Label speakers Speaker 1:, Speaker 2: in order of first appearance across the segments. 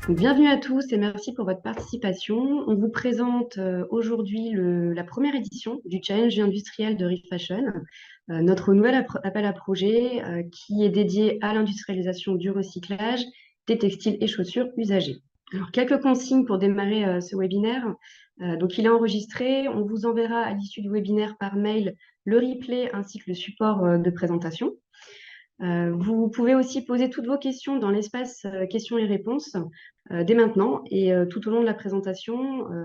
Speaker 1: Bienvenue à tous et merci pour votre participation. On vous présente aujourd'hui la première édition du Challenge industriel de ReFashion, notre nouvel appel à projet qui est dédié à l'industrialisation du recyclage des textiles et chaussures usagés. Alors, quelques consignes pour démarrer ce webinaire. Donc, il est enregistré. On vous enverra à l'issue du webinaire par mail le replay ainsi que le support de présentation. Vous pouvez aussi poser toutes vos questions dans l'espace questions et réponses dès maintenant et tout au long de la présentation,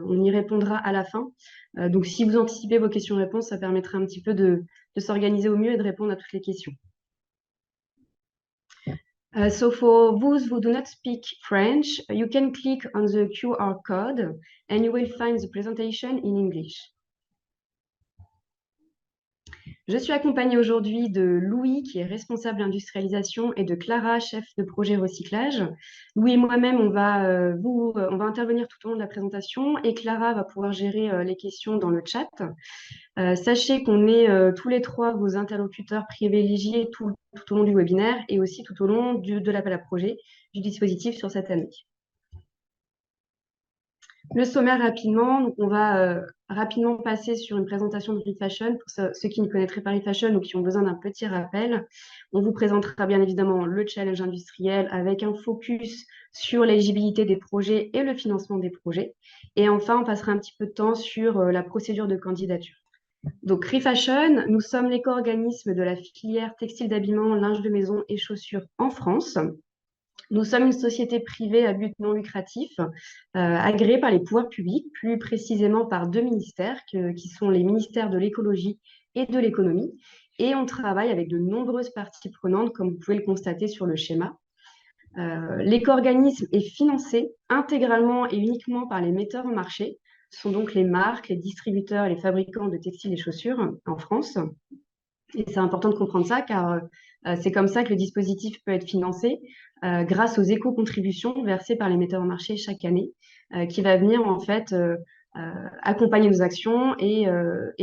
Speaker 1: on y répondra à la fin. Donc, si vous anticipez vos questions-réponses, ça permettra un petit peu de s'organiser au mieux et de répondre à toutes les questions. So for those who do not speak French, you can click on the QR code and you will find the presentation in English. Je suis accompagnée aujourd'hui de Louis, qui est responsable industrialisation, et de Clara, chef de projet recyclage. Louis et moi-même, on va intervenir tout au long de la présentation et Clara va pouvoir gérer les questions dans le chat. Sachez qu'on est tous les trois vos interlocuteurs privilégiés tout au long du webinaire et aussi tout au long de l'appel à projet du dispositif sur cette année. Le sommaire rapidement, donc on va rapidement passer sur une présentation de ReFashion pour ceux qui ne connaîtraient pas ReFashion ou qui ont besoin d'un petit rappel. On vous présentera bien évidemment le challenge industriel avec un focus sur l'éligibilité des projets et le financement des projets. Et enfin, on passera un petit peu de temps sur la procédure de candidature. Donc ReFashion, nous sommes l'éco-organisme de la filière textile d'habillement, linge de maison et chaussures en France. Nous sommes une société privée à but non lucratif, agréée par les pouvoirs publics, plus précisément par deux ministères, qui sont les ministères de l'écologie et de l'économie. Et on travaille avec de nombreuses parties prenantes, comme vous pouvez le constater sur le schéma. L'éco-organisme est financé intégralement et uniquement par les metteurs en marché. Ce sont donc les marques, les distributeurs et les fabricants de textiles et chaussures en France. Et c'est important de comprendre ça car c'est comme ça que le dispositif peut être financé grâce aux éco-contributions versées par les metteurs en marché chaque année, qui va venir en fait accompagner nos actions et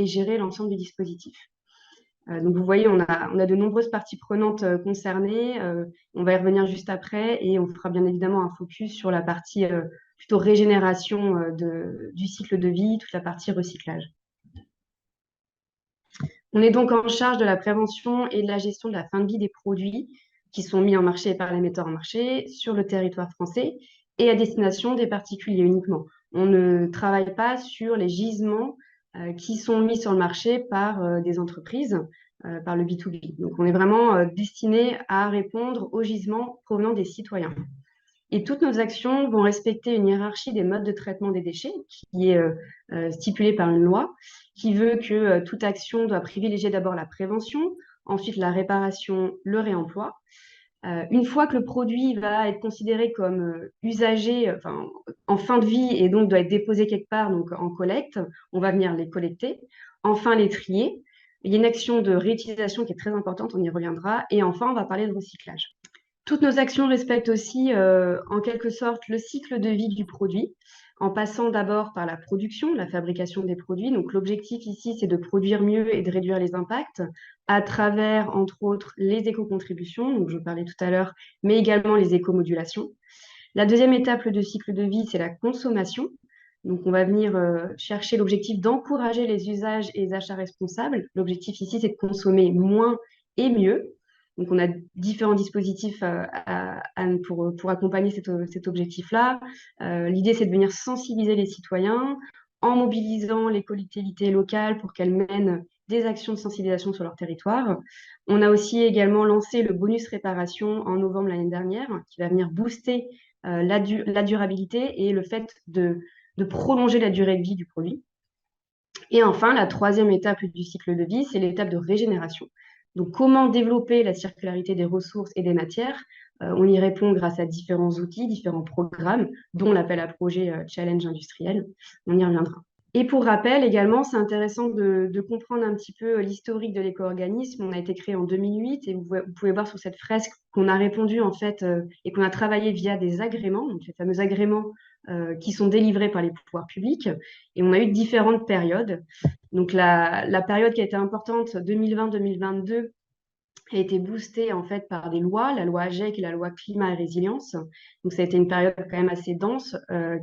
Speaker 1: gérer l'ensemble du dispositif. Donc vous voyez, on a de nombreuses parties prenantes concernées. On va y revenir juste après et on fera bien évidemment un focus sur la partie plutôt régénération du cycle de vie, toute la partie recyclage. On est donc en charge de la prévention et de la gestion de la fin de vie des produits qui sont mis en marché par les metteurs en marché sur le territoire français et à destination des particuliers uniquement. On ne travaille pas sur les gisements qui sont mis sur le marché par des entreprises, par le B2B. Donc, on est vraiment destiné à répondre aux gisements provenant des citoyens. Et toutes nos actions vont respecter une hiérarchie des modes de traitement des déchets qui est stipulée par une loi, qui veut que toute action doit privilégier d'abord la prévention, ensuite la réparation, le réemploi. Une fois que le produit va être considéré comme usagé, en fin de vie et donc doit être déposé quelque part, donc en collecte, on va venir les collecter, enfin les trier. Il y a une action de réutilisation qui est très importante, on y reviendra, et enfin on va parler de recyclage. Toutes nos actions respectent aussi, en quelque sorte, le cycle de vie du produit, en passant d'abord par la production, la fabrication des produits. Donc, l'objectif ici, c'est de produire mieux et de réduire les impacts à travers, entre autres, les éco-contributions, donc je parlais tout à l'heure, mais également les éco-modulations. La deuxième étape de cycle de vie, c'est la consommation. Donc, on va venir chercher l'objectif d'encourager les usages et les achats responsables. L'objectif ici, c'est de consommer moins et mieux. Donc, on a différents dispositifs pour accompagner cet objectif-là. L'idée, c'est de venir sensibiliser les citoyens en mobilisant les collectivités locales pour qu'elles mènent des actions de sensibilisation sur leur territoire. On a aussi également lancé le bonus réparation en novembre l'année dernière, qui va venir booster la durabilité et le fait de prolonger la durée de vie du produit. Et enfin, la troisième étape du cycle de vie, c'est l'étape de régénération. Donc, comment développer la circularité des ressources et des matières? On y répond grâce à différents outils, différents programmes, dont l'appel à projet Challenge industriel. On y reviendra. Et pour rappel également, c'est intéressant de comprendre un petit peu l'historique de l'éco-organisme. On a été créé en 2008 et vous pouvez voir sur cette fresque qu'on a répondu en fait et qu'on a travaillé via des agréments, donc les fameux agréments qui sont délivrés par les pouvoirs publics. Et on a eu différentes périodes. Donc la période qui a été importante, 2020-2022, a été boostée en fait par des lois, la loi AGEC et la loi Climat et Résilience. Donc ça a été une période quand même assez dense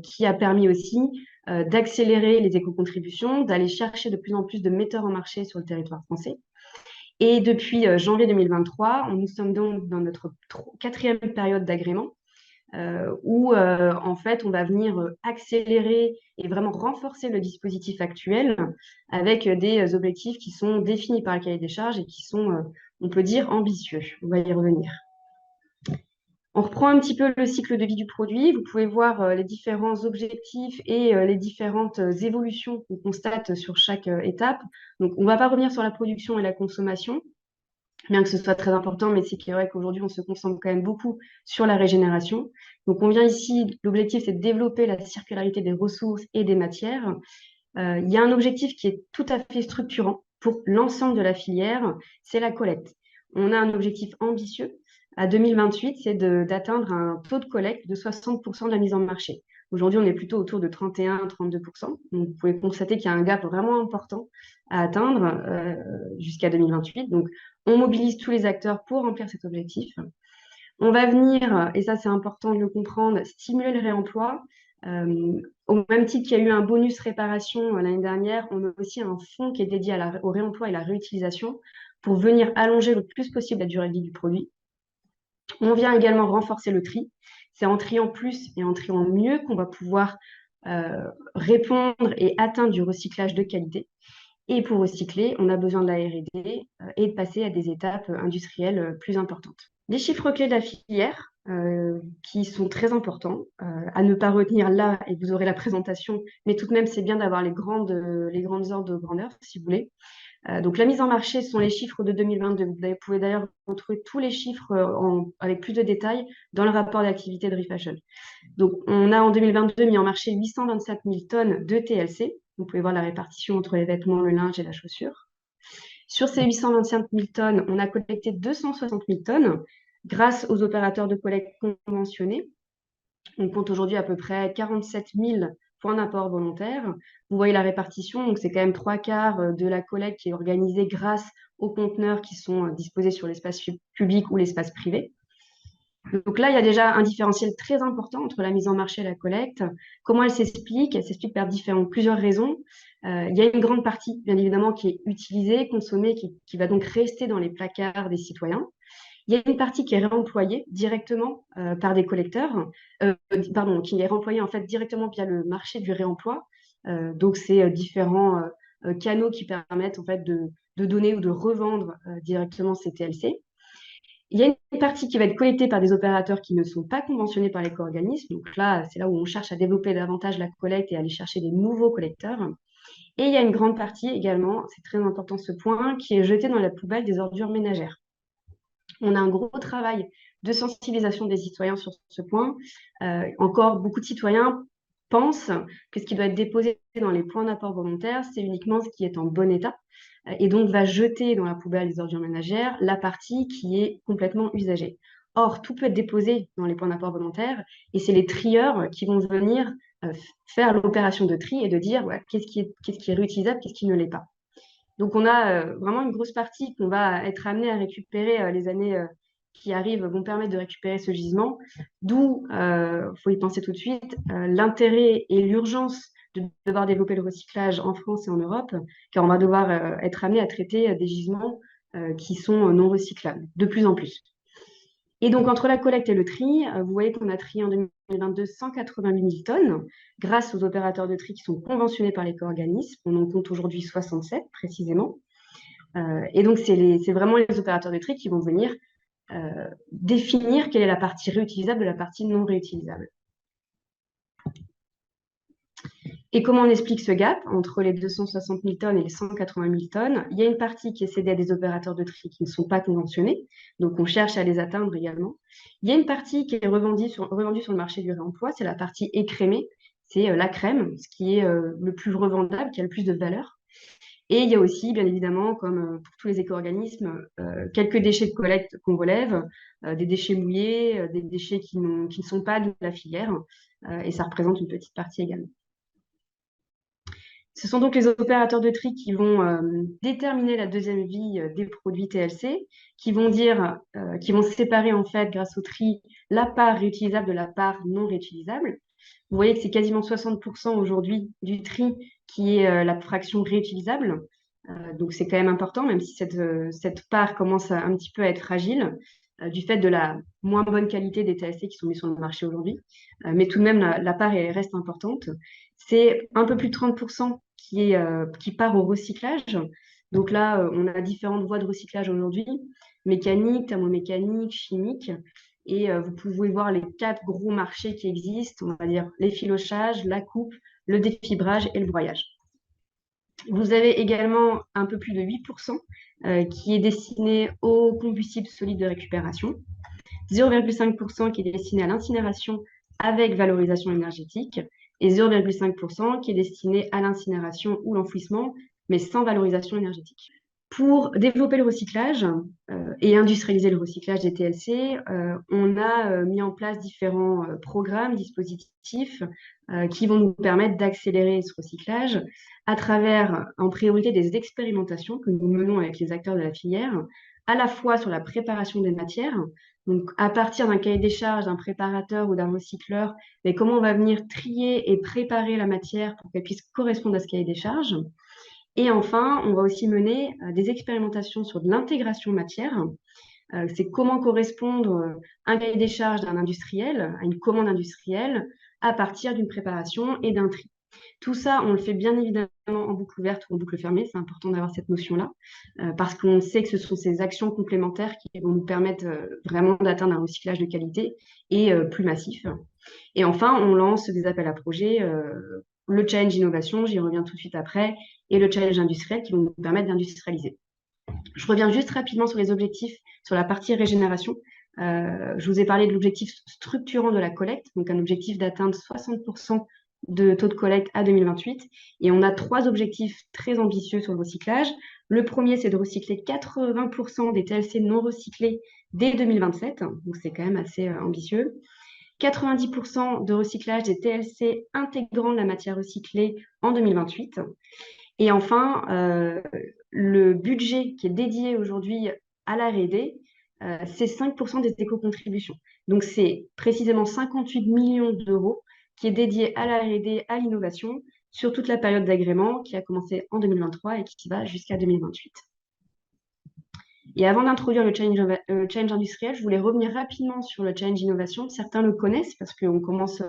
Speaker 1: qui a permis aussi d'accélérer les éco-contributions, d'aller chercher de plus en plus de metteurs en marché sur le territoire français. Et depuis janvier 2023, nous sommes donc dans notre quatrième période d'agrément où en fait on va venir accélérer et vraiment renforcer le dispositif actuel avec des objectifs qui sont définis par le cahier des charges et qui sont, on peut dire, ambitieux. On va y revenir. On reprend un petit peu le cycle de vie du produit. Vous pouvez voir les différents objectifs et les différentes évolutions qu'on constate sur chaque étape. Donc, on ne va pas revenir sur la production et la consommation, bien que ce soit très important, mais c'est vrai qu'aujourd'hui, on se concentre quand même beaucoup sur la régénération. Donc, on vient ici, l'objectif, c'est de développer la circularité des ressources et des matières. Il y a un objectif qui est tout à fait structurant pour l'ensemble de la filière, c'est la collecte. On a un objectif ambitieux. À 2028, c'est d'atteindre un taux de collecte de 60% de la mise en marché. Aujourd'hui, on est plutôt autour de 31-32%. Donc, vous pouvez constater qu'il y a un gap vraiment important à atteindre jusqu'à 2028. Donc, on mobilise tous les acteurs pour remplir cet objectif. On va venir, et ça c'est important de le comprendre, stimuler le réemploi. Au même titre qu'il y a eu un bonus réparation l'année dernière, on a aussi un fonds qui est dédié au réemploi et la réutilisation pour venir allonger le plus possible la durée de vie du produit. On vient également renforcer le tri. C'est en triant plus et en triant mieux qu'on va pouvoir répondre et atteindre du recyclage de qualité. Et pour recycler, on a besoin de la R&D et de passer à des étapes industrielles plus importantes. Les chiffres clés de la filière qui sont très importants à ne pas retenir là, et vous aurez la présentation, mais tout de même, c'est bien d'avoir les grandes ordres de grandeur, si vous voulez. Donc, la mise en marché sont les chiffres de 2022. Vous pouvez d'ailleurs retrouver tous les chiffres avec plus de détails dans le rapport d'activité de Refashion. Donc, on a en 2022 mis en marché 827 000 tonnes de TLC. Vous pouvez voir la répartition entre les vêtements, le linge et la chaussure. Sur ces 825 000 tonnes, on a collecté 260 000 tonnes grâce aux opérateurs de collecte conventionnés. On compte aujourd'hui à peu près 47 000 points d'apport volontaires. Vous voyez la répartition, donc c'est quand même 3/4 de la collecte qui est organisée grâce aux conteneurs qui sont disposés sur l'espace public ou l'espace privé. Donc là, il y a déjà un différentiel très important entre la mise en marché et la collecte. Comment elle s'explique? Elle s'explique par plusieurs raisons. Il y a une grande partie, bien évidemment, qui est utilisée, consommée, qui va donc rester dans les placards des citoyens. Il y a une partie qui est réemployée directement par des collecteurs, qui est réemployée en fait directement via le marché du réemploi. Donc, c'est différents canaux qui permettent en fait de donner ou de revendre directement ces TLC. Il y a une partie qui va être collectée par des opérateurs qui ne sont pas conventionnés par l'éco-organisme. Donc là, c'est là où on cherche à développer davantage la collecte et aller chercher des nouveaux collecteurs. Et il y a une grande partie également, c'est très important ce point, qui est jetée dans la poubelle des ordures ménagères. On a un gros travail de sensibilisation des citoyens sur ce point. Encore, beaucoup de citoyens pensent que ce qui doit être déposé dans les points d'apport volontaires, c'est uniquement ce qui est en bon état et donc va jeter dans la poubelle des ordures ménagères la partie qui est complètement usagée. Or, tout peut être déposé dans les points d'apport volontaires et c'est les trieurs qui vont venir faire l'opération de tri et de dire ouais, qu'est-ce qui est réutilisable, qu'est-ce qui ne l'est pas. Donc, on a vraiment une grosse partie qu'on va être amené à récupérer les années qui arrivent vont permettre de récupérer ce gisement, d'où, il faut y penser tout de suite, l'intérêt et l'urgence de devoir développer le recyclage en France et en Europe, car on va devoir être amené à traiter des gisements qui sont non recyclables, de plus en plus. Et donc, entre la collecte et le tri, vous voyez qu'on a trié en 2022 188 000 tonnes grâce aux opérateurs de tri qui sont conventionnés par l'éco-organisme. On en compte aujourd'hui 67 précisément. Et donc, c'est vraiment les opérateurs de tri qui vont venir définir quelle est la partie réutilisable de la partie non réutilisable. Et comment on explique ce gap entre les 260 000 tonnes et les 180 000 tonnes? Il y a une partie qui est cédée à des opérateurs de tri qui ne sont pas conventionnés, donc on cherche à les atteindre également. Il y a une partie qui est revendue sur le marché du réemploi, c'est la partie écrémée, c'est la crème, ce qui est le plus revendable, qui a le plus de valeur. Et il y a aussi, bien évidemment, comme pour tous les éco-organismes, quelques déchets de collecte qu'on relève, des déchets mouillés, des déchets qui ne sont pas de la filière, et ça représente une petite partie également. Ce sont donc les opérateurs de tri qui vont déterminer la deuxième vie des produits TLC, qui vont séparer en fait grâce au tri la part réutilisable de la part non réutilisable. Vous voyez que c'est quasiment 60% aujourd'hui du tri qui est la fraction réutilisable. Donc c'est quand même important, même si cette part commence un petit peu à être fragile du fait de la moins bonne qualité des TLC qui sont mis sur le marché aujourd'hui. Mais tout de même, la part reste importante. C'est un peu plus de 30% qui part au recyclage. Donc là, on a différentes voies de recyclage aujourd'hui, mécanique, thermomécanique, chimique. Et vous pouvez voir les 4 gros marchés qui existent, on va dire l'effilochage, la coupe, le défibrage et le broyage. Vous avez également un peu plus de 8% qui est destiné au combustible solide de récupération, 0,5% qui est destiné à l'incinération avec valorisation énergétique et 0,5% qui est destiné à l'incinération ou l'enfouissement, mais sans valorisation énergétique. Pour développer le recyclage et industrialiser le recyclage des TLC, on a mis en place différents programmes, dispositifs qui vont nous permettre d'accélérer ce recyclage à travers, en priorité, des expérimentations que nous menons avec les acteurs de la filière, à la fois sur la préparation des matières, donc à partir d'un cahier des charges, d'un préparateur ou d'un recycleur, mais comment on va venir trier et préparer la matière pour qu'elle puisse correspondre à ce cahier des charges. Et enfin, on va aussi mener des expérimentations sur de l'intégration matière. C'est comment correspondre un cahier des charges d'un industriel à une commande industrielle à partir d'une préparation et d'un tri. Tout ça, on le fait bien évidemment en boucle ouverte ou en boucle fermée. C'est important d'avoir cette notion-là parce qu'on sait que ce sont ces actions complémentaires qui vont nous permettre vraiment d'atteindre un recyclage de qualité et plus massif. Et enfin, on lance des appels à projets, le challenge innovation, j'y reviens tout de suite après, et le challenge industriel qui vont nous permettre d'industrialiser. Je reviens juste rapidement sur les objectifs, sur la partie régénération. Je vous ai parlé de l'objectif structurant de la collecte, donc un objectif d'atteindre 60% de taux de collecte à 2028. Et on a 3 objectifs très ambitieux sur le recyclage. Le premier, c'est de recycler 80% des TLC non recyclés dès 2027, donc c'est quand même assez ambitieux. 90% de recyclage des TLC intégrant la matière recyclée en 2028. Et enfin, le budget qui est dédié aujourd'hui à la R&D, c'est 5% des éco-contributions. Donc, c'est précisément 58 millions d'euros qui est dédié à la R&D, à l'innovation, sur toute la période d'agrément qui a commencé en 2023 et qui va jusqu'à 2028. Et avant d'introduire le challenge industriel, je voulais revenir rapidement sur le challenge innovation. Certains le connaissent parce qu'on commence,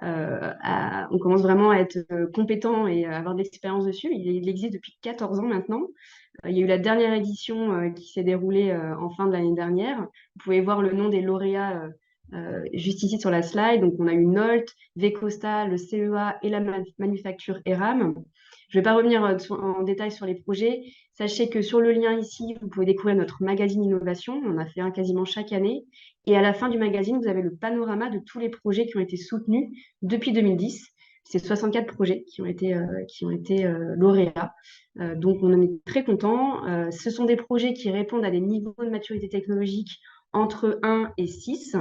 Speaker 1: on commence vraiment à être compétent et à avoir de l'expérience dessus. Il existe depuis 14 ans maintenant. Il y a eu la dernière édition qui s'est déroulée en fin de l'année dernière. Vous pouvez voir le nom des lauréats juste ici sur la slide. Donc, on a eu Nolt, Vecosta, le CEA et la manufacture ERAM. Je ne vais pas revenir en détail sur les projets. Sachez que sur le lien ici, vous pouvez découvrir notre magazine innovation. On en a fait un quasiment chaque année. Et à la fin du magazine, vous avez le panorama de tous les projets qui ont été soutenus depuis 2010. C'est 64 projets qui ont été lauréats. Donc, on en est très contents. Ce sont des projets qui répondent à des niveaux de maturité technologique entre 1 et 6.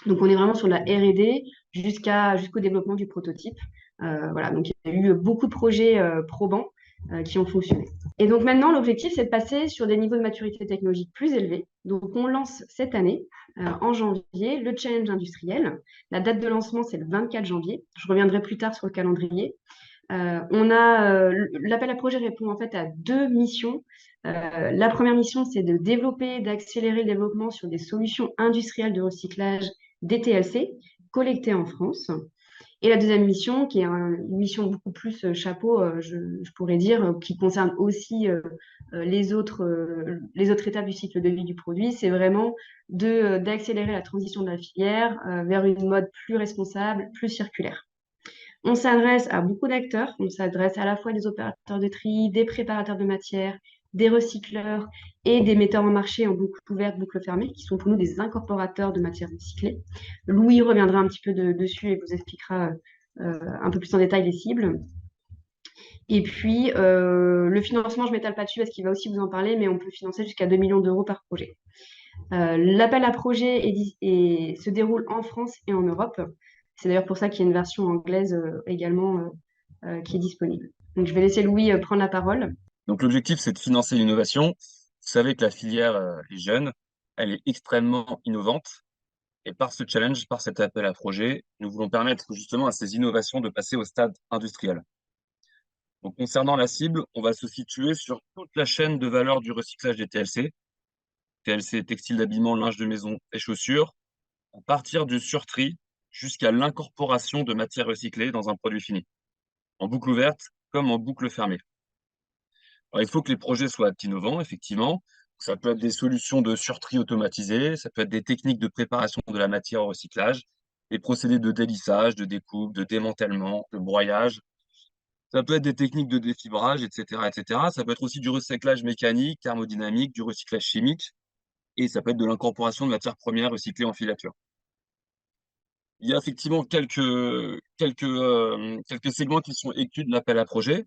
Speaker 1: Donc, on est vraiment sur la R&D jusqu'au développement du prototype. Voilà, donc il y a eu beaucoup de projets probants qui ont fonctionné. Et donc maintenant, l'objectif, c'est de passer sur des niveaux de maturité technologique plus élevés. Donc, on lance cette année, en janvier, le challenge industriel. La date de lancement, c'est le 24 janvier. Je reviendrai plus tard sur le calendrier. L'appel à projet répond en fait à 2 missions. La première mission, c'est de développer, d'accélérer le développement sur des solutions industrielles de recyclage des TLC collectés en France. Et la deuxième mission, qui est une mission beaucoup plus chapeau, je pourrais dire, qui concerne aussi les autres étapes du cycle de vie du produit, c'est vraiment d'accélérer la transition de la filière vers une mode plus responsable, plus circulaire. On s'adresse à beaucoup d'acteurs. On s'adresse à la fois des opérateurs de tri, des préparateurs de matière, des recycleurs et des metteurs en marché en boucle ouverte, boucle fermée, qui sont pour nous des incorporateurs de matières recyclées. Louis reviendra un petit peu dessus et vous expliquera un peu plus en détail les cibles. Et puis, le financement, je ne m'étale pas dessus parce qu'il va aussi vous en parler, mais on peut financer jusqu'à 2 millions d'euros par projet. L'appel à projet se déroule en France et en Europe. C'est d'ailleurs pour ça qu'il y a une version anglaise également qui est disponible. Donc, je vais laisser Louis prendre la parole.
Speaker 2: Donc l'objectif, c'est de financer l'innovation. Vous savez que la filière est jeune, elle est extrêmement innovante. Et par ce challenge, par cet appel à projet, nous voulons permettre justement à ces innovations de passer au stade industriel. Donc concernant la cible, on va se situer sur toute la chaîne de valeur du recyclage des TLC. TLC, textile d'habillement, linge de maison et chaussures, à partir du surtri jusqu'à l'incorporation de matières recyclées dans un produit fini, en boucle ouverte comme en boucle fermée. Alors, il faut que les projets soient innovants, effectivement. Ça peut être des solutions de surtri automatisées, ça peut être des techniques de préparation de la matière au recyclage, des procédés de délissage, de découpe, de démantèlement, de broyage. Ça peut être des techniques de défibrage, etc., etc. Ça peut être aussi du recyclage mécanique, thermodynamique, du recyclage chimique, et ça peut être de l'incorporation de matières premières recyclées en filature. Il y a effectivement quelques segments qui sont exclus de l'appel à projet.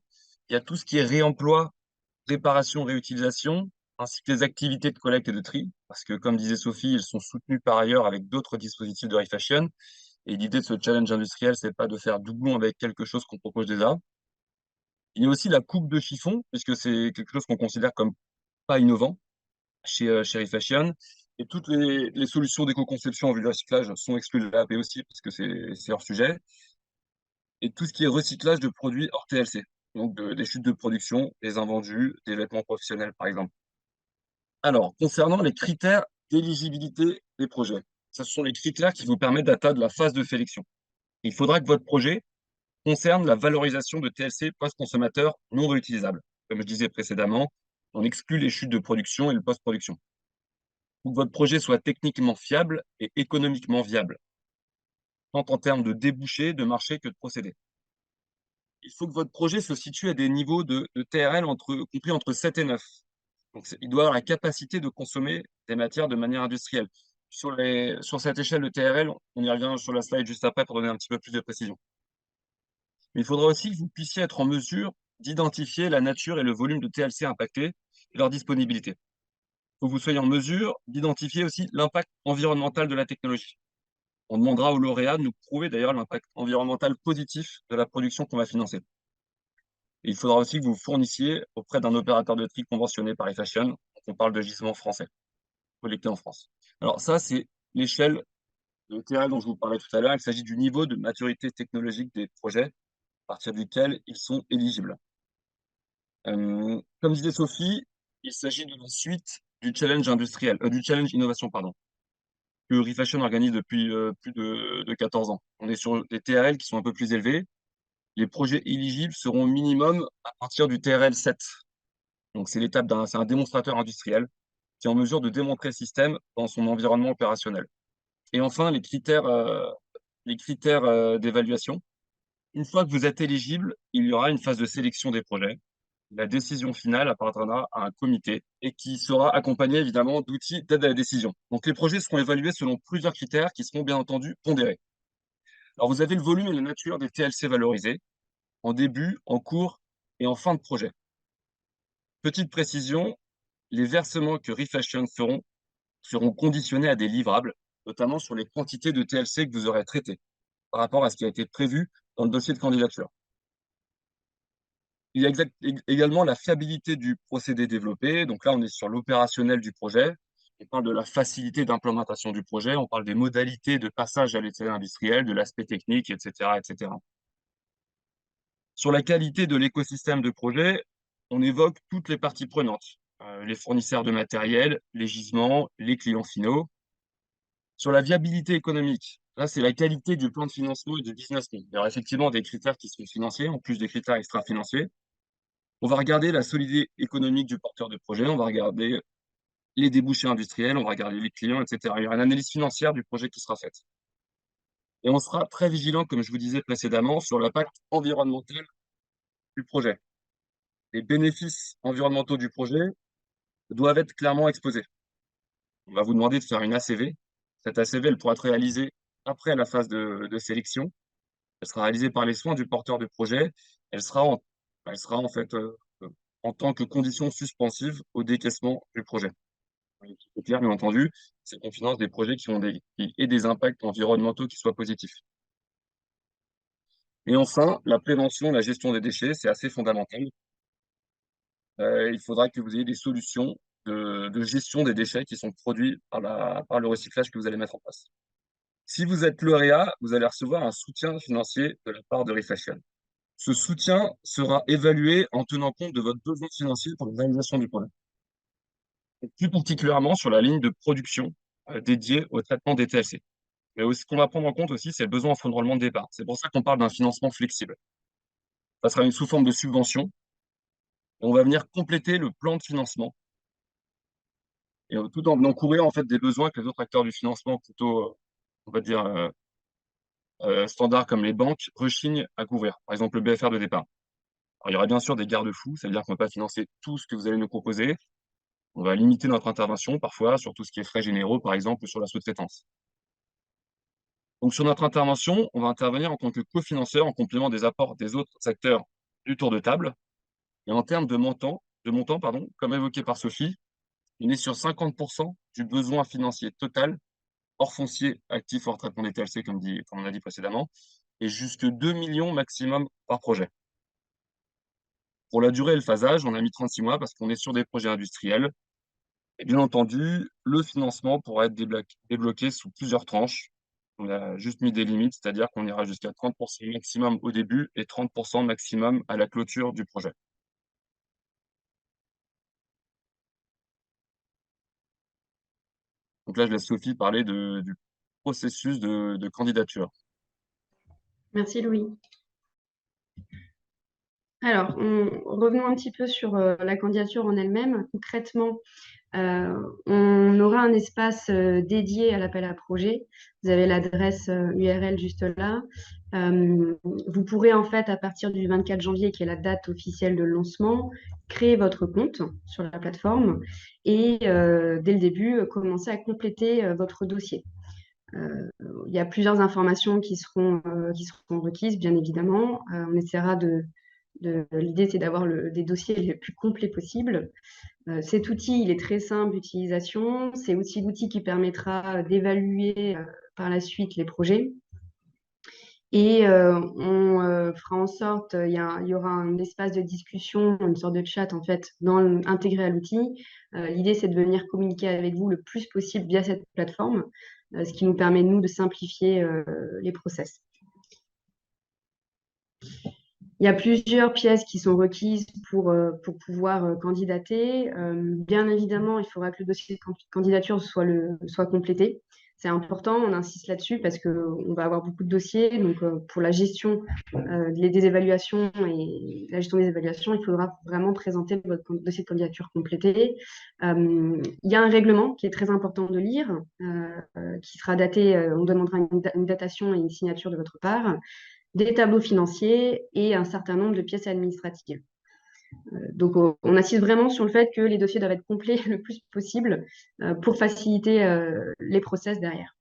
Speaker 2: Il y a tout ce qui est réemploi, réparation, réutilisation, ainsi que les activités de collecte et de tri, parce que, comme disait Sophie, ils sont soutenus par ailleurs avec d'autres dispositifs de ReFashion. Et l'idée de ce challenge industriel, c'est pas de faire doublon avec quelque chose qu'on propose déjà. Il y a aussi la coupe de chiffon, puisque c'est quelque chose qu'on considère comme pas innovant chez ReFashion. Et toutes les solutions d'éco-conception en vue du recyclage sont exclues de l'AP aussi, parce que c'est hors sujet. Et tout ce qui est recyclage de produits hors TLC, donc des chutes de production, des invendus, des vêtements professionnels, par exemple. Alors, concernant les critères d'éligibilité des projets, ce sont les critères qui vous permettent d'atteindre la phase de sélection. Il faudra que votre projet concerne la valorisation de TLC post-consommateur non réutilisable. Comme je disais précédemment, on exclut les chutes de production et le post-production. Il faut que votre projet soit techniquement fiable et économiquement viable, tant en termes de débouchés, de marché que de procédés. Il faut que votre projet se situe à des niveaux de TRL compris entre 7 et 9. Donc, il doit avoir la capacité de consommer des matières de manière industrielle. Sur cette échelle de TRL, on y revient sur la slide juste après pour donner un petit peu plus de précision. Mais il faudra aussi que vous puissiez être en mesure d'identifier la nature et le volume de TLC impactés et leur disponibilité. Il faut que vous soyez en mesure d'identifier aussi l'impact environnemental de la technologie. On demandera aux lauréats de nous prouver d'ailleurs l'impact environnemental positif de la production qu'on va financer. Et il faudra aussi que vous fournissiez auprès d'un opérateur de tri conventionné par eFashion, on parle de gisements français, collectés en France. Alors ça, c'est l'échelle de TRL dont je vous parlais tout à l'heure. Il s'agit du niveau de maturité technologique des projets à partir duquel ils sont éligibles. Comme disait Sophie, il s'agit de la suite du challenge industriel, du challenge innovation, pardon, que ReFashion organise depuis plus de 14 ans. On est sur des TRL qui sont un peu plus élevés. Les projets éligibles seront au minimum à partir du TRL 7. Donc, c'est un démonstrateur industriel qui est en mesure de démontrer le système dans son environnement opérationnel. Et enfin, les critères d'évaluation. Une fois que vous êtes éligible, il y aura une phase de sélection des projets. La décision finale appartiendra à un comité et qui sera accompagné évidemment d'outils d'aide à la décision. Donc les projets seront évalués selon plusieurs critères qui seront bien entendu pondérés. Alors vous avez le volume et la nature des TLC valorisés en début, en cours et en fin de projet. Petite précision, les versements que ReFashion feront seront conditionnés à des livrables, notamment sur les quantités de TLC que vous aurez traitées par rapport à ce qui a été prévu dans le dossier de candidature. Il y a également la fiabilité du procédé développé. Donc là, on est sur l'opérationnel du projet. On parle de la facilité d'implémentation du projet. On parle des modalités de passage à l'échelle industrielle, de l'aspect technique, etc., etc. Sur la qualité de l'écosystème de projet, on évoque toutes les parties prenantes, les fournisseurs de matériel, les gisements, les clients finaux. Sur la viabilité économique, là, c'est la qualité du plan de financement et du business plan. Il y aura effectivement des critères qui sont financiers, en plus des critères extra-financiers. On va regarder la solidité économique du porteur de projet, on va regarder les débouchés industriels, on va regarder les clients, etc. Il y aura une analyse financière du projet qui sera faite. Et on sera très vigilant, comme je vous disais précédemment, sur l'impact environnemental du projet. Les bénéfices environnementaux du projet doivent être clairement exposés. On va vous demander de faire une ACV. Cette ACV, elle pourra être réalisée après la phase de sélection. Elle sera réalisée par les soins du porteur de projet. Elle sera en fait en tant que condition suspensive au décaissement du projet. C'est clair, bien entendu, c'est qu'on finance des projets qui aient des impacts environnementaux qui soient positifs. Et enfin, la prévention, la gestion des déchets, c'est assez fondamental. Il faudra que vous ayez des solutions de gestion des déchets qui sont produits par le recyclage que vous allez mettre en place. Si vous êtes lauréat, vous allez recevoir un soutien financier de la part de Refashion. Ce soutien sera évalué en tenant compte de votre besoin financier pour la réalisation du projet, et plus particulièrement sur la ligne de production dédiée au traitement des TLC. Mais ce qu'on va prendre en compte aussi, c'est le besoin en fonds de roulement de départ. C'est pour ça qu'on parle d'un financement flexible. Ça sera sous forme de subvention. On va venir compléter le plan de financement et tout en venant couvrir en fait des besoins que les autres acteurs du financement plutôt, on va dire, standards comme les banques rechignent à couvrir. Par exemple, le BFR de départ. Alors, il y aura bien sûr des garde-fous, ça veut dire qu'on ne va pas financer tout ce que vous allez nous proposer. On va limiter notre intervention parfois sur tout ce qui est frais généraux, par exemple, ou sur la sous-traitance. Donc, sur notre intervention, on va intervenir en tant que cofinanceur en complément des apports des autres acteurs du tour de table. Et en termes de montant, pardon, comme évoqué par Sophie, on est sur 50% du besoin financier total, hors foncier, actif, hors traitement des TLC, comme on a dit précédemment, et jusque 2 millions maximum par projet. Pour la durée et le phasage, on a mis 36 mois parce qu'on est sur des projets industriels. Et bien entendu, le financement pourra être débloqué sous plusieurs tranches. On a juste mis des limites, c'est-à-dire qu'on ira jusqu'à 30% maximum au début et 30% maximum à la clôture du projet. Donc là, je laisse Sophie parler du processus de candidature.
Speaker 1: Merci Louis. Alors, revenons un petit peu sur la candidature en elle-même. Concrètement, on aura un espace dédié à l'appel à projet. Vous avez l'adresse URL juste là. Vous pourrez en fait, à partir du 24 janvier, qui est la date officielle de lancement, créer votre compte sur la plateforme et dès le début, commencer à compléter votre dossier. Il y a plusieurs informations qui seront requises, bien évidemment. On essaiera l'idée, c'est d'avoir des dossiers les plus complets possibles. Cet outil, il est très simple d'utilisation. C'est aussi l'outil qui permettra d'évaluer par la suite les projets. Et on fera en sorte, il y aura un espace de discussion, une sorte de chat en fait, intégré à l'outil. L'idée, c'est de venir communiquer avec vous le plus possible via cette plateforme, ce qui nous permet, nous, de simplifier les process. Il y a plusieurs pièces qui sont requises pour pouvoir candidater. Bien évidemment, il faudra que le dossier de candidature soit complété. C'est important, on insiste là-dessus parce qu'on va avoir beaucoup de dossiers. Donc, pour la gestion des évaluations et la gestion des évaluations, il faudra vraiment présenter votre dossier de candidature complété. Il y a un règlement qui est très important de lire, qui sera daté, on demandera une datation et une signature de votre part, des tableaux financiers et un certain nombre de pièces administratives. Donc, on insiste vraiment sur le fait que les dossiers doivent être complets le plus possible pour faciliter les process derrière.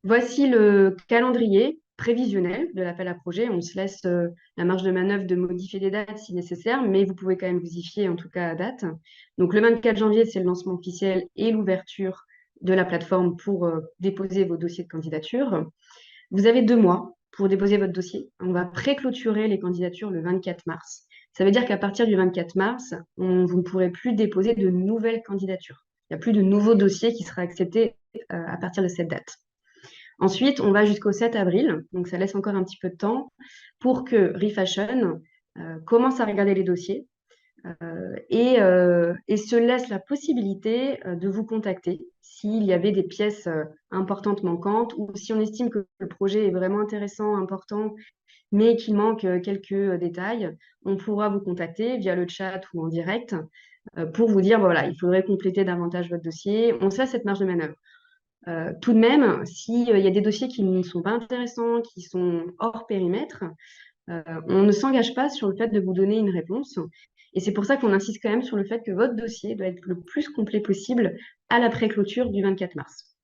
Speaker 1: Voici le calendrier prévisionnel de l'appel à projet. On se laisse la marge de manœuvre de modifier les dates si nécessaire, mais vous pouvez quand même vous y fier en tout cas à date. Donc, le 24 janvier, c'est le lancement officiel et l'ouverture de la plateforme pour déposer vos dossiers de candidature. Vous avez 2 mois pour déposer votre dossier. On va pré-clôturer les candidatures le 24 mars. Ça veut dire qu'à partir du 24 mars, vous ne pourrez plus déposer de nouvelles candidatures. Il n'y a plus de nouveaux dossiers qui seraient acceptés à partir de cette date. Ensuite, on va jusqu'au 7 avril, donc ça laisse encore un petit peu de temps pour que Refashion commence à regarder les dossiers et se laisse la possibilité de vous contacter s'il y avait des pièces importantes manquantes ou si on estime que le projet est vraiment intéressant, important, mais qu'il manque quelques détails. On pourra vous contacter via le chat ou en direct pour vous dire, voilà, il faudrait compléter davantage votre dossier. On se laisse cette marge de manœuvre. Tout de même, s'il y a des dossiers qui ne sont pas intéressants, qui sont hors périmètre, on ne s'engage pas sur le fait de vous donner une réponse. Et c'est pour ça qu'on insiste quand même sur le fait que votre dossier doit être le plus complet possible à la pré-clôture du 24 mars.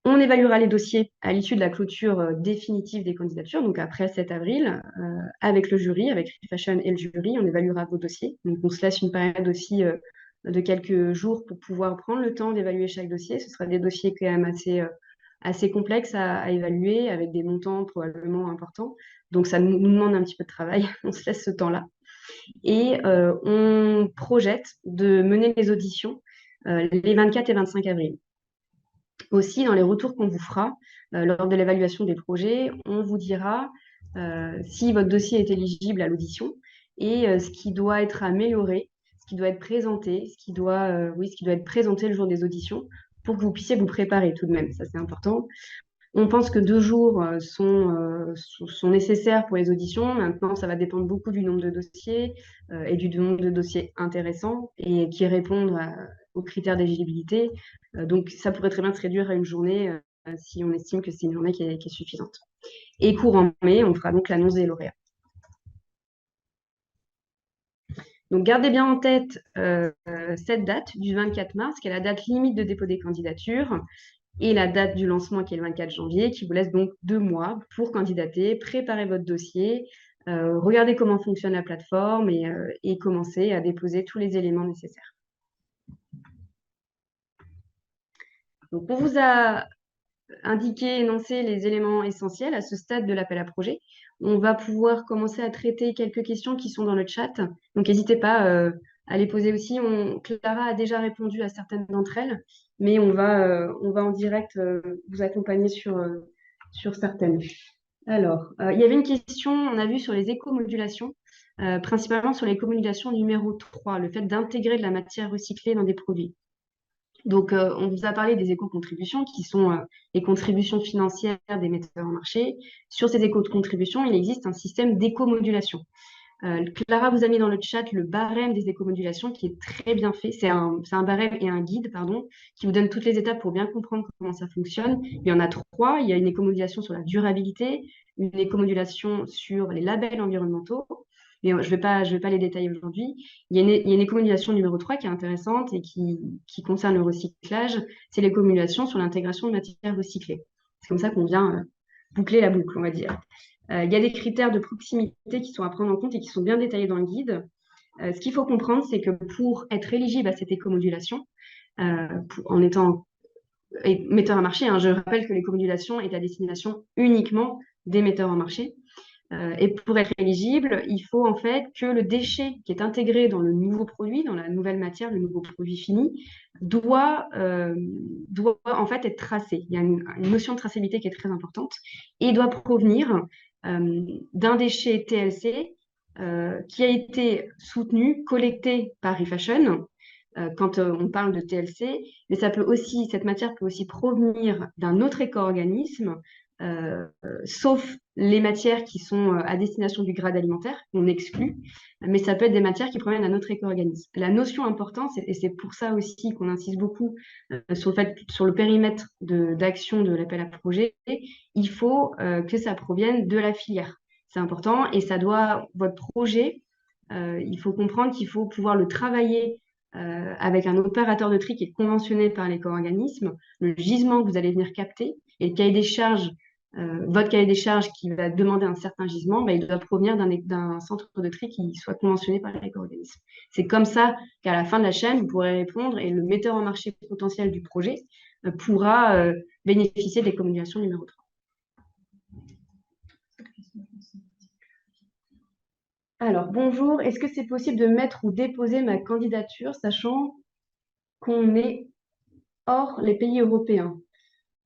Speaker 1: On évaluera les dossiers à l'issue de la clôture définitive des candidatures, donc après 7 avril, avec le jury, avec Refashion et le jury, on évaluera vos dossiers. Donc on se laisse une période aussi de quelques jours pour pouvoir prendre le temps d'évaluer chaque dossier. Ce sera des dossiers quand même assez assez complexe à évaluer, avec des montants probablement importants. Donc, ça nous demande un petit peu de travail. On se laisse ce temps-là. Et on projette de mener les auditions les 24 et 25 avril. Aussi, dans les retours qu'on vous fera lors de l'évaluation des projets, on vous dira si votre dossier est éligible à l'audition et ce qui doit être amélioré, ce qui doit être présenté, ce qui doit être présenté le jour des auditions pour que vous puissiez vous préparer tout de même. Ça, c'est important. On pense que 2 jours sont nécessaires pour les auditions. Maintenant, ça va dépendre beaucoup du nombre de dossiers et du nombre de dossiers intéressants et qui répondent aux critères d'éligibilité. Donc, ça pourrait très bien se réduire à une journée si on estime que c'est une journée qui est suffisante. Et courant mai, on fera donc l'annonce des lauréats. Donc, gardez bien en tête cette date du 24 mars, qui est la date limite de dépôt des candidatures, et la date du lancement qui est le 24 janvier, qui vous laisse donc 2 mois pour candidater, préparer votre dossier, regarder comment fonctionne la plateforme et commencer à déposer tous les éléments nécessaires. Donc, on vous a indiqué, énoncé les éléments essentiels à ce stade de l'appel à projet. On va pouvoir commencer à traiter quelques questions qui sont dans le chat. Donc, n'hésitez pas à les poser aussi. Clara a déjà répondu à certaines d'entre elles, mais on va en direct vous accompagner sur certaines. Alors, il y avait une question, on a vu sur les éco-modulations, principalement sur l'éco-modulation numéro 3, le fait d'intégrer de la matière recyclée dans des produits. Donc, on vous a parlé des éco-contributions qui sont les contributions financières des metteurs en marché. Sur ces éco-contributions, il existe un système d'éco-modulation. Clara vous a mis dans le chat le barème des éco-modulations qui est très bien fait. C'est un barème et un guide, pardon, qui vous donne toutes les étapes pour bien comprendre comment ça fonctionne. Il y en a 3. Il y a une éco-modulation sur la durabilité, une éco-modulation sur les labels environnementaux. Mais je vais pas les détailler aujourd'hui. Il y a une éco-modulation numéro 3 qui est intéressante et qui concerne le recyclage. C'est l'éco-modulation sur l'intégration de matières recyclées. C'est comme ça qu'on vient boucler la boucle, on va dire. Il y a des critères de proximité qui sont à prendre en compte et qui sont bien détaillés dans le guide. Ce qu'il faut comprendre, c'est que pour être éligible à cette éco-modulation, en étant metteur en marché, je rappelle que l'éco-modulation est à destination uniquement des metteurs en marché. Et pour être éligible, il faut en fait que le déchet qui est intégré dans le nouveau produit, dans la nouvelle matière, le nouveau produit fini, doit en fait être tracé. Il y a une notion de traçabilité qui est très importante et doit provenir d'un déchet TLC qui a été soutenu, collecté par eFashion quand on parle de TLC, mais cette matière peut aussi provenir d'un autre éco-organisme, sauf les matières qui sont à destination du grade alimentaire, qu'on exclut, mais ça peut être des matières qui proviennent d'un autre éco-organisme. La notion importante, et c'est pour ça aussi qu'on insiste beaucoup sur le périmètre d'action de l'appel à projet, il faut que ça provienne de la filière. C'est important et votre projet, il faut comprendre qu'il faut pouvoir le travailler avec un opérateur de tri qui est conventionné par l'éco-organisme, le gisement que vous allez venir capter et le cahier des charges, votre cahier des charges qui va demander un certain gisement, il doit provenir d'un centre de tri qui soit conventionné par l'éco-organisme. C'est comme ça qu'à la fin de la chaîne, vous pourrez répondre et le metteur en marché potentiel du projet pourra bénéficier des communications numéro 3. Alors, bonjour, est-ce que c'est possible de mettre ou déposer ma candidature, sachant qu'on est hors les pays européens?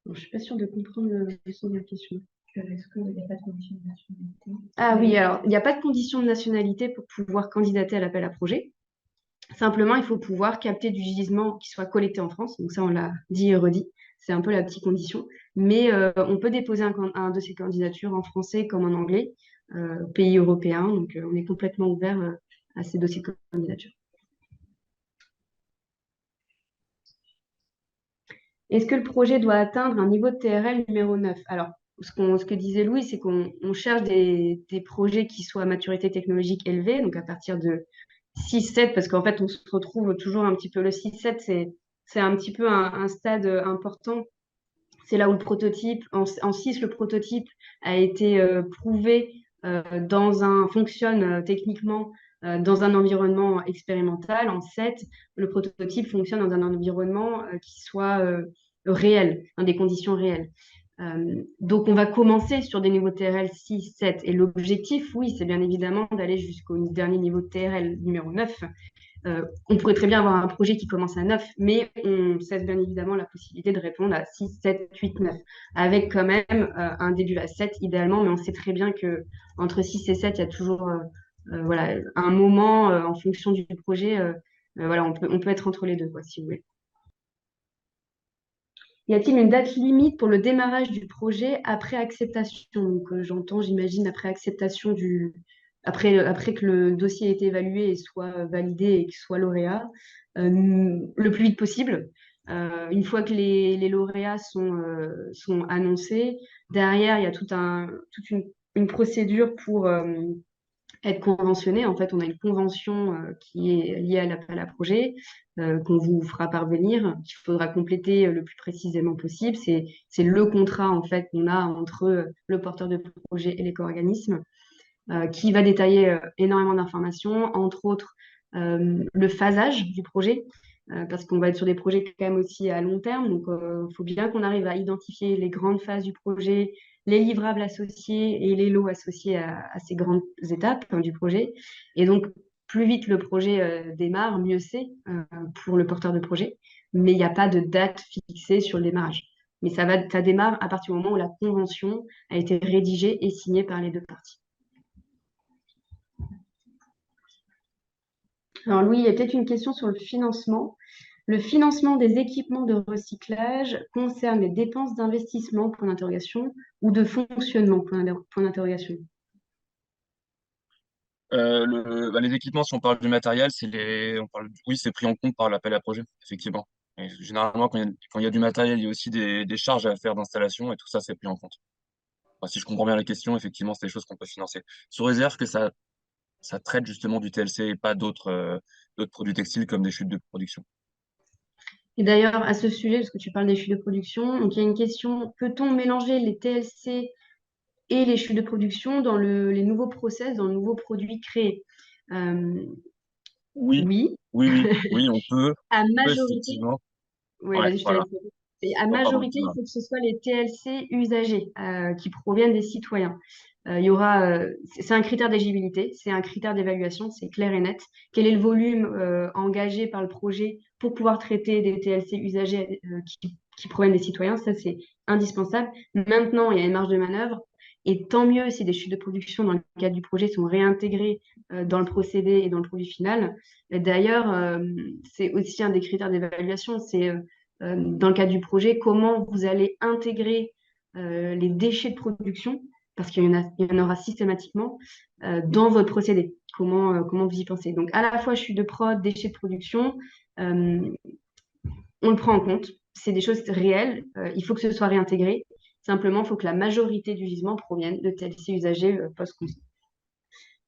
Speaker 1: Je ne suis pas sûre de comprendre le sens de la question.
Speaker 3: Est-ce qu'il n'y a pas de condition de nationalité?
Speaker 1: Ah oui, alors, il n'y a pas de condition de nationalité pour pouvoir candidater à l'appel à projet. Simplement, il faut pouvoir capter du gisement qui soit collecté en France. Donc ça, on l'a dit et redit. C'est un peu la petite condition. Mais on peut déposer un dossier de candidature en français comme en anglais, pays européens. Donc, on est complètement ouvert à ces dossiers de candidature. Est-ce que le projet doit atteindre un niveau de TRL numéro 9? Alors, ce que disait Louis, c'est qu'on cherche des projets qui soient à maturité technologique élevée, donc à partir de 6-7, parce qu'en fait, on se retrouve toujours un petit peu. Le 6-7, c'est un petit peu un stade important. C'est là où le prototype, en 6, le prototype a été prouvé fonctionne techniquement dans un environnement expérimental. En 7, le prototype fonctionne dans un environnement qui soit réelles, dans des conditions réelles. Donc, on va commencer sur des niveaux de TRL 6, 7. Et l'objectif, oui, c'est bien évidemment d'aller jusqu'au dernier niveau de TRL numéro 9. On pourrait très bien avoir un projet qui commence à 9, mais on cesse bien évidemment la possibilité de répondre à 6, 7, 8, 9, avec quand même un début à 7 idéalement, mais on sait très bien que entre 6 et 7, il y a toujours voilà, un moment en fonction du projet. Voilà, on peut être entre les deux, quoi, si vous voulez. Y a-t-il une date limite pour le démarrage du projet après acceptation? Donc, j'entends, j'imagine, après acceptation après que le dossier ait été évalué et soit validé et qu'il soit lauréat, le plus vite possible. Une fois que les lauréats sont annoncés, derrière, il y a toute une procédure pour être conventionné. En fait, on a une convention qui est liée à l'appel à projet qu'on vous fera parvenir, qu'il faudra compléter le plus précisément possible. C'est le contrat en fait qu'on a entre le porteur de projet et l'éco-organisme qui va détailler énormément d'informations, entre autres le phasage du projet. Parce qu'on va être sur des projets quand même aussi à long terme. Donc, il faut bien qu'on arrive à identifier les grandes phases du projet, les livrables associés et les lots associés à ces grandes étapes du projet. Et donc, plus vite le projet démarre, mieux c'est pour le porteur de projet. Mais il n'y a pas de date fixée sur le démarrage. Mais ça démarre à partir du moment où la convention a été rédigée et signée par les deux parties. Alors Louis, il y a peut-être une question sur le financement. Le financement des équipements de recyclage concerne les dépenses d'investissement, point d'interrogation, ou de fonctionnement, point d'interrogation.
Speaker 2: Les équipements, si on parle du matériel, oui, c'est pris en compte par l'appel à projet, effectivement. Et généralement, quand il y a du matériel, il y a aussi des charges à faire d'installation et tout ça, c'est pris en compte. Enfin, si je comprends bien la question, effectivement, c'est des choses qu'on peut financer. Sous réserve que ça traite justement du TLC et pas d'autres produits textiles comme des chutes de production.
Speaker 1: Et d'ailleurs, à ce sujet, parce que tu parles des chutes de production, donc il y a une question, peut-on mélanger les TLC et les chutes de production dans les nouveaux process, dans le nouveau produit créé? Euh,
Speaker 2: Oui,
Speaker 1: oui,
Speaker 2: oui,
Speaker 1: à
Speaker 2: on peut
Speaker 1: majorité.
Speaker 2: effectivement.
Speaker 1: Oui,
Speaker 2: Ouais,
Speaker 1: vas-y, je te
Speaker 2: voilà.
Speaker 1: laisse. Et à
Speaker 2: Oh, pardon,
Speaker 1: majorité, il
Speaker 2: excuse-moi.
Speaker 1: faut que ce soit les TLC usagés qui proviennent des citoyens. Il y aura, c'est un critère d'éligibilité, c'est un critère d'évaluation, c'est clair et net. Quel est le volume engagé par le projet pour pouvoir traiter des TLC usagés qui proviennent des citoyens? Ça, c'est indispensable. Maintenant, il y a une marge de manœuvre. Et tant mieux si des chutes de production dans le cadre du projet sont réintégrées dans le procédé et dans le produit final. D'ailleurs, c'est aussi un des critères d'évaluation, c'est dans le cadre du projet, comment vous allez intégrer les déchets de production, parce il y en aura systématiquement dans votre procédé. Comment vous y pensez? Donc, à la fois, je suis de prod, déchets de production, euh, on le prend en compte. C'est des choses réelles. Il faut que ce soit réintégré. Simplement, il faut que la majorité du gisement provienne de TLC usagé post-conso.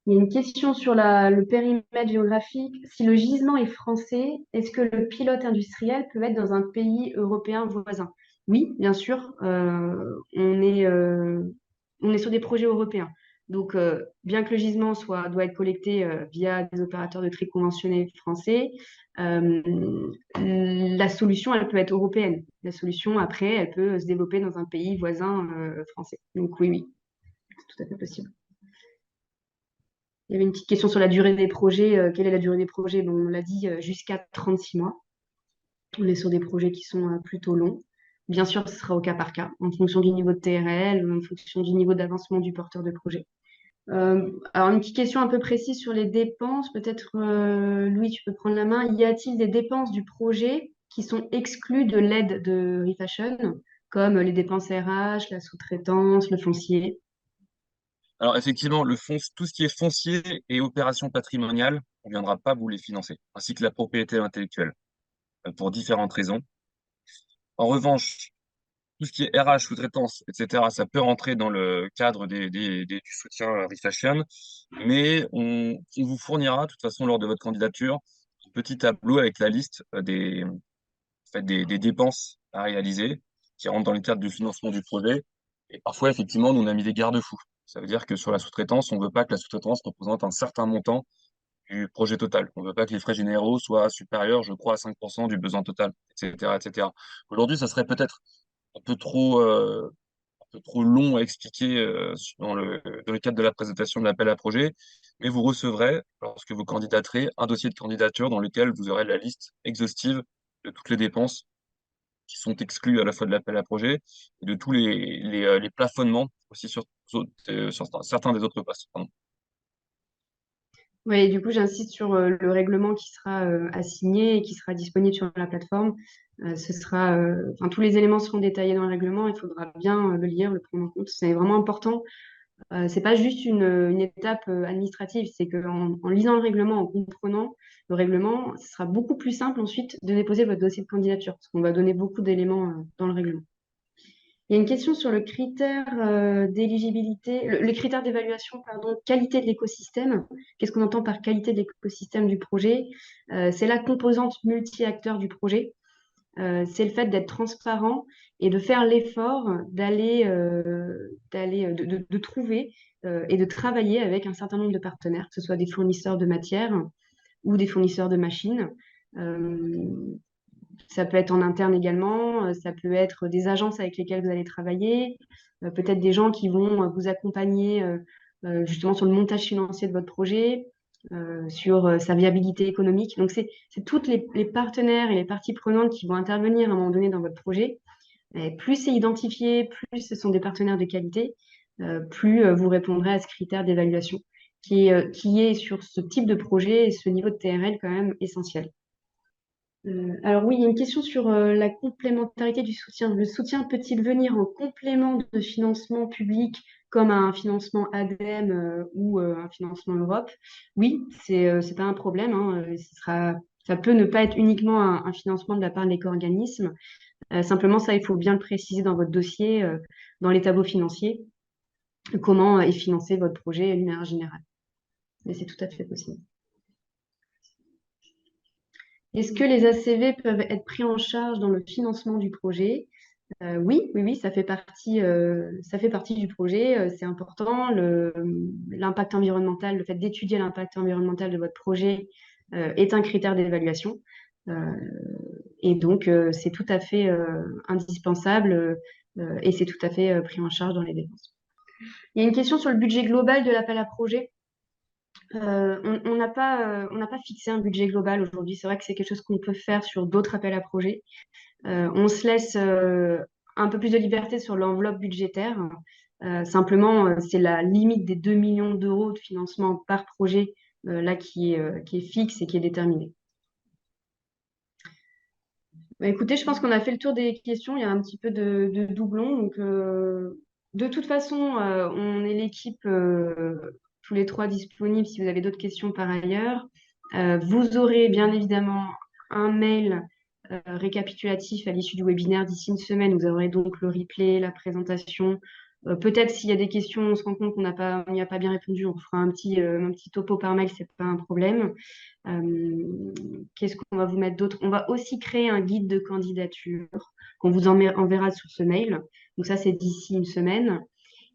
Speaker 1: Il y a une question sur le périmètre géographique. Si le gisement est français, est-ce que le pilote industriel peut être dans un pays européen voisin? Oui, bien sûr. On est sur des projets européens. Donc, bien que le gisement doit être collecté via des opérateurs de tri conventionnés français, la solution, elle peut être européenne. La solution, après, elle peut se développer dans un pays voisin français. Donc, oui, c'est tout à fait possible. Il y avait une petite question sur la durée des projets. Quelle est la durée des projets? Bon, on l'a dit, jusqu'à 36 mois. On est sur des projets qui sont plutôt longs. Bien sûr, ce sera au cas par cas, en fonction du niveau de TRL, en fonction du niveau d'avancement du porteur de projet. Alors, une petite question un peu précise sur les dépenses. Peut-être, Louis, tu peux prendre la main. Y a-t-il des dépenses du projet qui sont exclues de l'aide de Refashion, comme les dépenses RH, la sous-traitance, le foncier?
Speaker 2: Alors effectivement, tout ce qui est foncier et opération patrimoniale, on ne viendra pas vous les financer, ainsi que la propriété intellectuelle, pour différentes raisons. En revanche, tout ce qui est RH, sous-traitance, etc., ça peut rentrer dans le cadre du soutien Refashion, mais on vous fournira, de toute façon, lors de votre candidature, un petit tableau avec la liste des dépenses à réaliser qui rentrent dans le cadre du financement du projet. Et parfois, effectivement, nous, on a mis des garde-fous. Ça veut dire que sur la sous-traitance, on ne veut pas que la sous-traitance représente un certain montant du projet total. On ne veut pas que les frais généraux soient supérieurs, je crois, à 5% du besoin total, etc., etc. Aujourd'hui, ça serait peut-être un peu trop long à expliquer dans le cadre de la présentation de l'appel à projet, mais vous recevrez, lorsque vous candidaterez, un dossier de candidature dans lequel vous aurez la liste exhaustive de toutes les dépenses qui sont exclues à la fois de l'appel à projet et de tous les plafonnements aussi sur certains des autres postes. Pardon.
Speaker 1: Oui, du coup, j'insiste sur le règlement qui sera assigné et qui sera disponible sur la plateforme. Enfin, tous les éléments seront détaillés dans le règlement. Il faudra bien le lire, le prendre en compte. C'est vraiment important. C'est pas juste une étape administrative, c'est qu'en lisant le règlement, en comprenant le règlement, ce sera beaucoup plus simple ensuite de déposer votre dossier de candidature, parce qu'on va donner beaucoup d'éléments dans le règlement. Il y a une question sur le critère d'éligibilité, le critère d'évaluation, pardon, qualité de l'écosystème. Qu'est-ce qu'on entend par qualité de l'écosystème du projet? C'est la composante multi-acteurs du projet. C'est le fait d'être transparent et de faire l'effort de trouver et de travailler avec un certain nombre de partenaires, que ce soit des fournisseurs de matières ou des fournisseurs de machines. Euh, Ça peut être en interne également, ça peut être des agences avec lesquelles vous allez travailler, peut-être des gens qui vont vous accompagner justement sur le montage financier de votre projet, sur sa viabilité économique. Donc, c'est toutes les partenaires et les parties prenantes qui vont intervenir à un moment donné dans votre projet. Et plus c'est identifié, plus ce sont des partenaires de qualité, plus vous répondrez à ce critère d'évaluation qui est sur ce type de projet et ce niveau de TRL quand même essentiel. Alors oui, il y a une question sur la complémentarité du soutien. Le soutien peut-il venir en complément de financement public comme un financement ADEME ou un financement Europe? Oui, c'est pas un problème, hein. Ça peut ne pas être uniquement un financement de la part de l'éco-organisme. Simplement, ça, il faut bien le préciser dans votre dossier, dans les tableaux financiers, comment est financé votre projet d'une manière générale. Mais c'est tout à fait possible. Est-ce que les ACV peuvent être pris en charge dans le financement du projet? Oui, ça fait partie du projet. C'est important. L'impact environnemental, le fait d'étudier l'impact environnemental de votre projet est un critère d'évaluation. Euh, et donc, c'est tout à fait indispensable et c'est tout à fait pris en charge dans les dépenses. Il y a une question sur le budget global de l'appel à projet. On n'a pas fixé un budget global aujourd'hui. C'est vrai que c'est quelque chose qu'on peut faire sur d'autres appels à projets. On se laisse un peu plus de liberté sur l'enveloppe budgétaire. Simplement, c'est la limite des 2 millions d'euros de financement par projet là qui est fixe et qui est déterminée. Bah, écoutez, je pense qu'on a fait le tour des questions. Il y a un petit peu de doublons. Donc, de toute façon, on est l'équipe tous les trois disponibles si vous avez d'autres questions par ailleurs. Vous aurez bien évidemment un mail récapitulatif à l'issue du webinaire d'ici une semaine. Vous aurez donc le replay, la présentation. Peut-être s'il y a des questions, on se rend compte on n'y a pas bien répondu, on fera un petit topo par mail, c'est pas un problème. Qu'est-ce qu'on va vous mettre d'autre? On va aussi créer un guide de candidature qu'on vous enverra sur ce mail. Donc ça, c'est d'ici une semaine.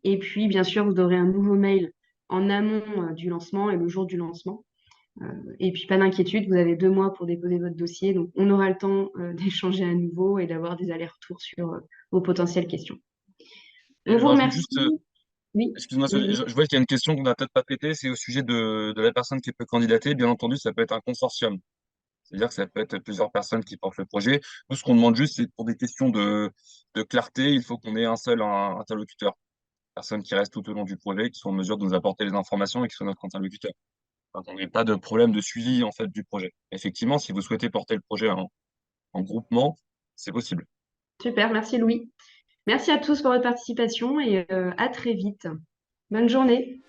Speaker 1: Et puis, bien sûr, vous aurez un nouveau mail en amont du lancement et le jour du lancement. Et puis, pas d'inquiétude, vous avez 2 mois pour déposer votre dossier. Donc, on aura le temps d'échanger à nouveau et d'avoir des allers-retours sur vos potentielles questions.
Speaker 2: Et
Speaker 1: On
Speaker 2: je
Speaker 1: vous
Speaker 2: rajoute
Speaker 1: remercie.
Speaker 2: juste,
Speaker 1: Oui,
Speaker 2: excuse-moi,
Speaker 1: oui,
Speaker 2: je vois qu'il y a une question qu'on n'a peut-être pas traitée, c'est au sujet de la personne qui peut candidater. Bien entendu, ça peut être un consortium. C'est-à-dire que ça peut être plusieurs personnes qui portent le projet. Nous, ce qu'on demande juste, c'est pour des questions de clarté, il faut qu'on ait un seul interlocuteur. Personne qui reste tout au long du projet, qui soit en mesure de nous apporter les informations et qui soit notre interlocuteur. Enfin, qu'on n'ait pas de problème de suivi en fait du projet. Effectivement, si vous souhaitez porter le projet en groupement, c'est possible.
Speaker 1: super, merci Louis. Merci à tous pour votre participation et à très vite. Bonne journée.